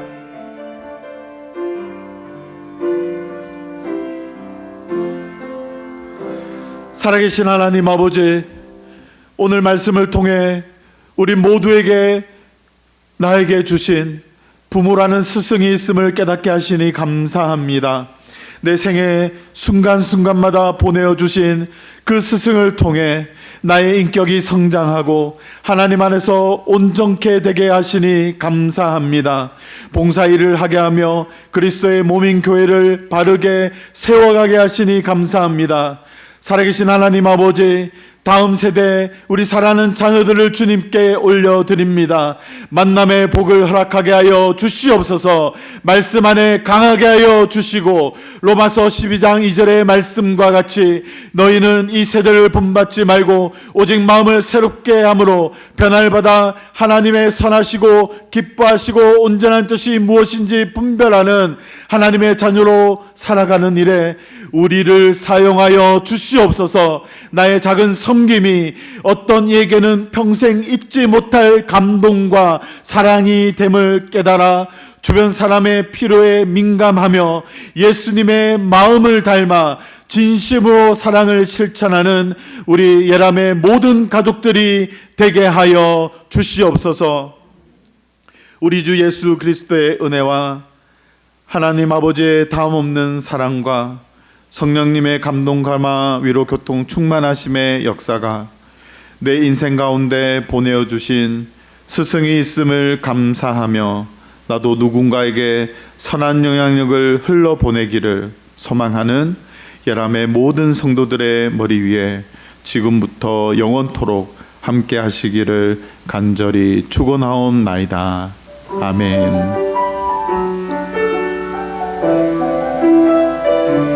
살아계신 하나님 아버지, 오늘 말씀을 통해 우리 모두에게 나에게 주신 부모라는 스승이 있음을 깨닫게 하시니 감사합니다. 내 생애 순간순간마다 보내어 주신 그 스승을 통해 나의 인격이 성장하고 하나님 안에서 온전케 되게 하시니 감사합니다. 봉사일을 하게 하며 그리스도의 몸인 교회를 바르게 세워가게 하시니 감사합니다. 살아계신 하나님 아버지, 다음 세대 우리 사랑하는 자녀들을 주님께 올려드립니다. 만남의 복을 허락하게 하여 주시옵소서. 말씀 안에 강하게 하여 주시고 로마서 12장 2절의 말씀과 같이 너희는 이 세대를 본받지 말고 오직 마음을 새롭게 함으로 변화를 받아 하나님의 선하시고 기뻐하시고 온전한 뜻이 무엇인지 분별하는 하나님의 자녀로 살아가는 일에 우리를 사용하여 주시옵소서. 나의 작은 섬김이 어떤 이에게는 평생 잊지 못할 감동과 사랑이 됨을 깨달아 주변 사람의 필요에 민감하며 예수님의 마음을 닮아 진심으로 사랑을 실천하는 우리 예람의 모든 가족들이 되게 하여 주시옵소서. 우리 주 예수 그리스도의 은혜와 하나님 아버지의 다음없는 사랑과 성령님의 감동 감화 위로 교통 충만하심의 역사가 내 인생 가운데 보내어 주신 스승이 있음을 감사하며 나도 누군가에게 선한 영향력을 흘러보내기를 소망하는 예람의 모든 성도들의 머리 위에 지금부터 영원토록 함께 하시기를 간절히 축원하옵나이다. 아멘.